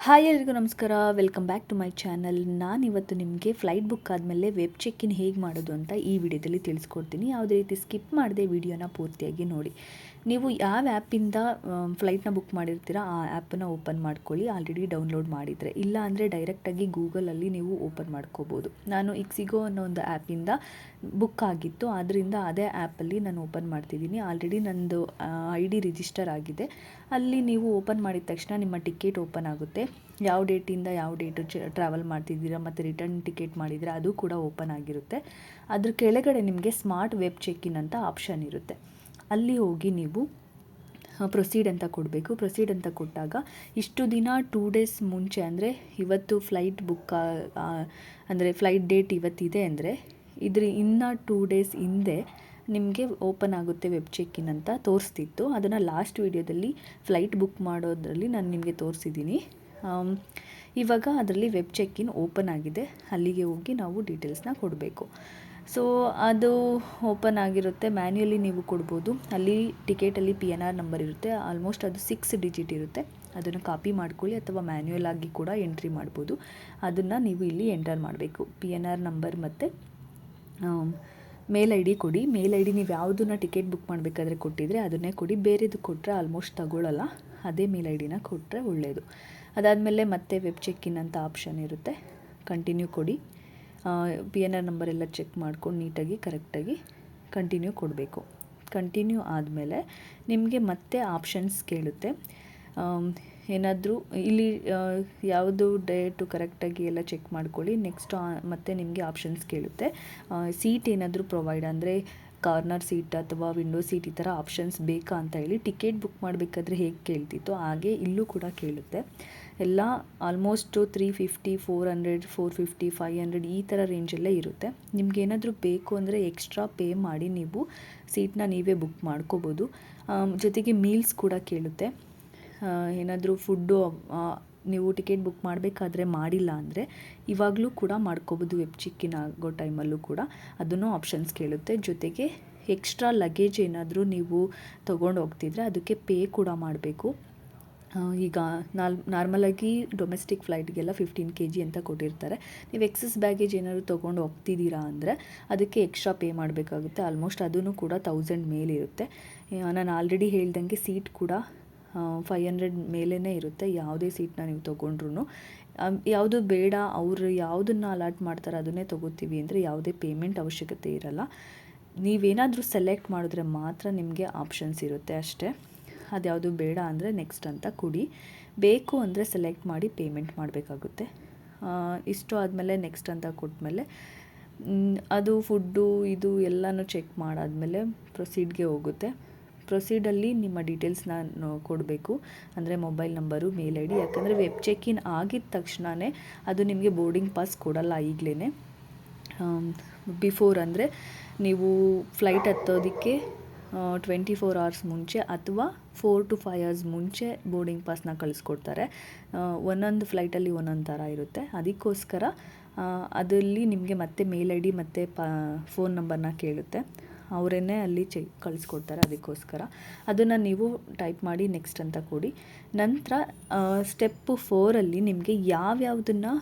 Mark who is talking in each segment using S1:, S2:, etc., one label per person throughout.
S1: Hi ಎಲ್ರಿಗೂ ನಮಸ್ಕಾರ, welcome back to my channel. ನಾನಿವತ್ತು ನಿಮಗೆ ಫ್ಲೈಟ್ ಬುಕ್ ಆದಮೇಲೆ ವೆಬ್ ಚೆಕ್ ಇನ್ ಹೇಗೆ ಮಾಡೋದು ಅಂತ ಈ ವಿಡಿಯೋದಲ್ಲಿ ತಿಳಿಸ್ಕೊಡ್ತೀನಿ. ಯಾವುದೇ ರೀತಿ ಸ್ಕಿಪ್ ಮಾಡದೆ ವಿಡಿಯೋನ ಪೂರ್ತಿಯಾಗಿ ನೋಡಿ. ನೀವು ಯಾವ ಆ್ಯಪಿಂದ ಫ್ಲೈಟ್ನ ಬುಕ್ ಮಾಡಿರ್ತೀರ ಆ ಆ್ಯಪನ್ನು ಓಪನ್ ಮಾಡ್ಕೊಳ್ಳಿ, ಆಲ್ರೆಡಿ ಡೌನ್ಲೋಡ್ ಮಾಡಿದರೆ. ಇಲ್ಲ ಅಂದರೆ ಡೈರೆಕ್ಟಾಗಿ ಗೂಗಲಲ್ಲಿ ನೀವು ಓಪನ್ ಮಾಡ್ಕೋಬೋದು. ನಾನು ಇಕ್ಸಿಗೋ ಅನ್ನೋ ಒಂದು ಆ್ಯಪಿಂದ ಬುಕ್ ಆಗಿತ್ತು, ಆದ್ದರಿಂದ ಅದೇ ಆ್ಯಪಲ್ಲಿ ನಾನು ಓಪನ್ ಮಾಡ್ತಿದ್ದೀನಿ. ಆಲ್ರೆಡಿ ನನ್ನದು ID ರಿಜಿಸ್ಟರ್ ಆಗಿದೆ. ಅಲ್ಲಿ ನೀವು ಓಪನ್ ಮಾಡಿದ ತಕ್ಷಣ ನಿಮ್ಮ ಟಿಕೆಟ್ ಓಪನ್ ಆಗುತ್ತೆ. ಯಾವ ಡೇಟಿಂದ ಯಾವ ಡೇಟು ಟ್ರಾವೆಲ್ ಮಾಡ್ತಿದ್ದೀರಾ ಮತ್ತು ರಿಟರ್ನ್ ಟಿಕೆಟ್ ಮಾಡಿದರೆ ಅದು ಕೂಡ ಓಪನ್ ಆಗಿರುತ್ತೆ. ಅದ್ರ ಕೆಳಗಡೆ ನಿಮಗೆ ಸ್ಮಾರ್ಟ್ ವೆಬ್ ಚೆಕ್ ಇನ್ ಅಂತ ಆಪ್ಷನ್ ಇರುತ್ತೆ. ಅಲ್ಲಿ ಹೋಗಿ ನೀವು ಪ್ರೊಸೀಡ್ ಅಂತ ಕೊಡಬೇಕು. ಪ್ರೊಸೀಡ್ ಅಂತ ಕೊಟ್ಟಾಗ ಇಷ್ಟು ದಿನ 2 ಡೇಸ್ ಮುಂಚೆ, ಅಂದರೆ ಇವತ್ತು ಫ್ಲೈಟ್ ಬುಕ್ ಅಂದರೆ ಫ್ಲೈಟ್ ಡೇಟ್ ಇವತ್ತಿದೆ ಅಂದರೆ ಇನ್ನು 2 ಡೇಸ್ ಹಿಂದೆ ನಿಮಗೆ ಓಪನ್ ಆಗುತ್ತೆ ವೆಬ್ ಚೆಕ್ ಇನ್ ಅಂತ ತೋರಿಸ್ತಿತ್ತು. ಅದನ್ನು ಲಾಸ್ಟ್ ವೀಡಿಯೋದಲ್ಲಿ ಫ್ಲೈಟ್ ಬುಕ್ ಮಾಡೋದ್ರಲ್ಲಿ ನಾನು ನಿಮಗೆ ತೋರಿಸಿದ್ದೀನಿ. ಇವಾಗ ಅದರಲ್ಲಿ ವೆಬ್ ಚೆಕ್ ಇನ್ ಓಪನ್ ಆಗಿದೆ. ಅಲ್ಲಿಗೆ ಹೋಗಿ ನಾವು ಡೀಟೇಲ್ಸ್ನ ಕೊಡಬೇಕು. ಸೊ ಅದು ಓಪನ್ ಆಗಿರುತ್ತೆ. ಮ್ಯಾನ್ಯುಯಲಿ ನೀವು ಕೊಡ್ಬೋದು. ಅಲ್ಲಿ ಟಿಕೆಟಲ್ಲಿ PNR ನಂಬರ್ ಇರುತ್ತೆ. ಆಲ್ಮೋಸ್ಟ್ ಅದು 6 ಡಿಜಿಟ್ ಇರುತ್ತೆ. ಅದನ್ನು ಕಾಪಿ ಮಾಡ್ಕೊಳ್ಳಿ ಅಥವಾ ಮ್ಯಾನ್ಯುಯಲ್ ಆಗಿ ಕೂಡ ಎಂಟ್ರಿ ಮಾಡ್ಬೋದು. ಅದನ್ನು ನೀವು ಇಲ್ಲಿ ಎಂಟರ್ ಮಾಡಬೇಕು. PNR ನಂಬರ್ ಮತ್ತು ಮೇಲ್ ID ಕೊಡಿ. ಮೇಲ್ ID ನೀವು ಯಾವುದನ್ನ ಟಿಕೆಟ್ ಬುಕ್ ಮಾಡಬೇಕಾದ್ರೆ ಕೊಟ್ಟಿದ್ರೆ ಅದನ್ನೇ ಕೊಡಿ. ಬೇರೆದು ಕೊಟ್ಟರೆ ಆಲ್ಮೋಸ್ಟ್ ತಗೊಳ್ಳಲ್ಲ. ಅದೇ ಮೇಲ್ ID ಕೊಟ್ಟರೆ ಒಳ್ಳೆಯದು. ಅದಾದಮೇಲೆ ಮತ್ತೆ ವೆಬ್ ಚೆಕ್ ಇನ್ ಅಂತ ಆಪ್ಷನ್ ಇರುತ್ತೆ. ಕಂಟಿನ್ಯೂ ಕೊಡಿ. PNR ನಂಬರ್ ಎಲ್ಲ ಚೆಕ್ ಮಾಡ್ಕೊಂಡು ನೀಟಾಗಿ ಕರೆಕ್ಟಾಗಿ ಕಂಟಿನ್ಯೂ ಕೊಡಬೇಕು. ಕಂಟಿನ್ಯೂ ಆದಮೇಲೆ ನಿಮಗೆ ಮತ್ತೆ ಆಪ್ಷನ್ಸ್ ಕೇಳುತ್ತೆ. ಏನಾದರೂ ಇಲ್ಲಿ ಯಾವುದು ಡೇಟು ಕರೆಕ್ಟಾಗಿ ಎಲ್ಲ ಚೆಕ್ ಮಾಡ್ಕೊಳ್ಳಿ. ನೆಕ್ಸ್ಟ್ ಮತ್ತೆ ನಿಮಗೆ ಆಪ್ಷನ್ಸ್ ಕೇಳುತ್ತೆ. ಸೀಟ್ ಏನಾದರೂ ಪ್ರೊವೈಡ್ ಅಂದರೆ ಕಾರ್ನರ್ ಸೀಟ್ ಅಥವಾ ವಿಂಡೋ ಸೀಟ್ ಈ ಥರ ಆಪ್ಷನ್ಸ್ ಬೇಕಾ ಅಂತ ಹೇಳಿ ಟಿಕೆಟ್ ಬುಕ್ ಮಾಡಬೇಕಾದ್ರೆ ಹೇಗೆ ಕೇಳ್ತಿತ್ತು ಹಾಗೆ ಇಲ್ಲೂ ಕೂಡ ಕೇಳುತ್ತೆ. ಎಲ್ಲ ಆಲ್ಮೋಸ್ಟು 350, 400, 450, 500 ಈ ಥರ ರೇಂಜಲ್ಲೇ ಇರುತ್ತೆ. ನಿಮಗೇನಾದರೂ ಬೇಕು ಅಂದರೆ ಎಕ್ಸ್ಟ್ರಾ ಪೇ ಮಾಡಿ ನೀವು ಸೀಟ್ನ ನೀವೇ ಬುಕ್ ಮಾಡ್ಕೋಬೋದು. ಜೊತೆಗೆ ಮೀಲ್ಸ್ ಕೂಡ ಕೇಳುತ್ತೆ. ಏನಾದರೂ ಫುಡ್ಡು ನೀವು ಟಿಕೆಟ್ ಬುಕ್ ಮಾಡಬೇಕಾದ್ರೆ ಮಾಡಿಲ್ಲ ಅಂದರೆ ಇವಾಗಲೂ ಕೂಡ ಮಾಡ್ಕೋಬೋದು. ವೆಬ್ ಚೆಕ್ ಇನ್ ಆಗೋ ಟೈಮಲ್ಲೂ ಕೂಡ ಅದನ್ನು ಆಪ್ಷನ್ಸ್ ಕೇಳುತ್ತೆ. ಜೊತೆಗೆ ಎಕ್ಸ್ಟ್ರಾ ಲಗೇಜ್ ಏನಾದರೂ ನೀವು ತೊಗೊಂಡು ಹೋಗ್ತಿದ್ರೆ ಅದಕ್ಕೆ ಪೇ ಕೂಡ ಮಾಡಬೇಕು. ಈಗ ನಾರ್ಮಲಾಗಿ ಡೊಮೆಸ್ಟಿಕ್ ಫ್ಲೈಟ್ಗೆಲ್ಲ 15 kg ಅಂತ ಕೊಟ್ಟಿರ್ತಾರೆ. ನೀವು ಎಕ್ಸಸ್ ಬ್ಯಾಗೇಜ್ ಏನಾದರೂ ತೊಗೊಂಡು ಹೋಗ್ತಿದ್ದೀರಾ ಅಂದರೆ ಅದಕ್ಕೆ ಎಕ್ಸ್ಟ್ರಾ ಪೇ ಮಾಡಬೇಕಾಗುತ್ತೆ. ಆಲ್ಮೋಸ್ಟ್ ಅದೂ ಕೂಡ 1000 ಮೇಲಿರುತ್ತೆ. ನಾನು ಆಲ್ರೆಡಿ ಹೇಳ್ದಂಗೆ ಸೀಟ್ ಕೂಡ 500 ಮೇಲೇ ಇರುತ್ತೆ. ಯಾವುದೇ ಸೀಟ್ನ ನೀವು ತೊಗೊಂಡ್ರು ಯಾವುದು ಬೇಡ ಅವರು ಯಾವುದನ್ನು ಅಲಾಟ್ ಮಾಡ್ತಾರೆ ಅದನ್ನೇ ತೊಗೋತೀವಿ ಅಂದರೆ ಯಾವುದೇ ಪೇಮೆಂಟ್ ಅವಶ್ಯಕತೆ ಇರಲ್ಲ. ನೀವೇನಾದರೂ ಸೆಲೆಕ್ಟ್ ಮಾಡಿದ್ರೆ ಮಾತ್ರ ನಿಮಗೆ ಆಪ್ಷನ್ಸ್ ಇರುತ್ತೆ ಅಷ್ಟೇ. ಅದ್ಯಾವುದು ಬೇಡ ಅಂದರೆ ನೆಕ್ಸ್ಟ್ ಅಂತ ಕೊಡಿ. ಬೇಕು ಅಂದರೆ ಸೆಲೆಕ್ಟ್ ಮಾಡಿ ಪೇಮೆಂಟ್ ಮಾಡಬೇಕಾಗುತ್ತೆ. ಇಷ್ಟು ಆದಮೇಲೆ ನೆಕ್ಸ್ಟ್ ಅಂತ ಕೊಟ್ಟಮೇಲೆ ಅದು ಫುಡ್ಡು ಇದು ಎಲ್ಲನೂ ಚೆಕ್ ಮಾಡಾದಮೇಲೆ ಪ್ರೊಸೀಡ್ಗೆ ಹೋಗುತ್ತೆ. ಪ್ರೊಸೀಡಲ್ಲಿ ನಿಮ್ಮ ಡೀಟೇಲ್ಸ್ನ ಕೊಡಬೇಕು. ಅಂದರೆ ಮೊಬೈಲ್ ನಂಬರು, ಮೇಲ್ ID. ಯಾಕಂದರೆ ವೆಬ್ ಚೆಕ್ ಇನ್ ಆಗಿದ ತಕ್ಷಣವೇ ಅದು ನಿಮಗೆ ಬೋರ್ಡಿಂಗ್ ಪಾಸ್ ಕೊಡಲ್ಲ. ಈಗಲೇ ಬಿಫೋರ್ ಅಂದರೆ ನೀವು ಫ್ಲೈಟ್ ಹತ್ತೋದಕ್ಕೆ 24 hours ಮುಂಚೆ ಅಥವಾ 4 to 5 hours ಮುಂಚೆ ಬೋರ್ಡಿಂಗ್ ಪಾಸ್ನ ಕಳಿಸ್ಕೊಡ್ತಾರೆ. ಒಂದೊಂದು ಫ್ಲೈಟಲ್ಲಿ ಒಂದೊಂದು ಥರ ಇರುತ್ತೆ. ಅದಕ್ಕೋಸ್ಕರ ಅದರಲ್ಲಿ ನಿಮಗೆ ಮತ್ತೆ ಮೇಲ್ ID ಮತ್ತು ಫೋನ್ ನಂಬರ್ನ ಕೇಳುತ್ತೆ. ಅವರೇ ಅಲ್ಲಿ ಕಳಿಸ್ಕೊಡ್ತಾರೆ. ಅದಕ್ಕೋಸ್ಕರ ಅದನ್ನು ನೀವು ಟೈಪ್ ಮಾಡಿ ನೆಕ್ಸ್ಟ್ ಅಂತ ಕೊಡಿ. ನಂತರ ಸ್ಟೆಪ್ 4ಅಲ್ಲಿ ನಿಮಗೆ ಯಾವ್ಯಾವುದನ್ನು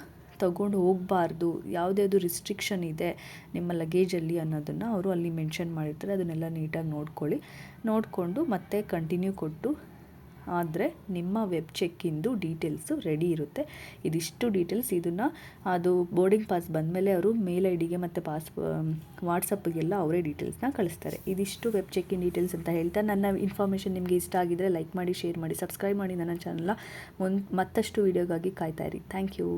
S1: ತಗೊಂಡು ಹೋಗಬಾರ್ದು, ಯಾವುದ್ಯಾವುದು ರಿಸ್ಟ್ರಿಕ್ಷನ್ ಇದೆ ನಿಮ್ಮ ಲಗೇಜಲ್ಲಿ ಅನ್ನೋದನ್ನು ಅವರು ಅಲ್ಲಿ ಮೆನ್ಷನ್ ಮಾಡಿರ್ತಾರೆ. ಅದನ್ನೆಲ್ಲ ನೀಟಾಗಿ ನೋಡಿಕೊಂಡು ಮತ್ತೆ ಕಂಟಿನ್ಯೂ ಕೊಟ್ಟು ಆದರೆ ನಿಮ್ಮ ವೆಬ್ ಚೆಕ್ಕಿಂದು ಡೀಟೇಲ್ಸು ರೆಡಿ ಇರುತ್ತೆ. ಇದಿಷ್ಟು ಡೀಟೇಲ್ಸ್. ಇದನ್ನು ಅದು ಬೋರ್ಡಿಂಗ್ ಪಾಸ್ ಬಂದಮೇಲೆ ಅವರು ಮೇಲ್ IDಗೆ ಮತ್ತು ವಾಟ್ಸಪ್ಗೆಲ್ಲ ಅವರೇ ಡೀಟೇಲ್ಸ್ನ ಕಳಿಸ್ತಾರೆ. ಇದಿಷ್ಟು ವೆಬ್ ಚೆಕ್ಕಿನ್ ಡೀಟೇಲ್ಸ್ ಅಂತ ಹೇಳ್ತಾ ನನ್ನ ಇನ್ಫಾರ್ಮೇಷನ್ ನಿಮಗೆ ಇಷ್ಟ ಆಗಿದರೆ ಲೈಕ್ ಮಾಡಿ, ಶೇರ್ ಮಾಡಿ, ಸಬ್ಸ್ಕ್ರೈಬ್ ಮಾಡಿ ನನ್ನ ಚಾನಲ್ನ. ಮತ್ತಷ್ಟು ವೀಡಿಯೋಗಾಗಿ ಕಾಯ್ತಾ ಇರಿ. Thank you.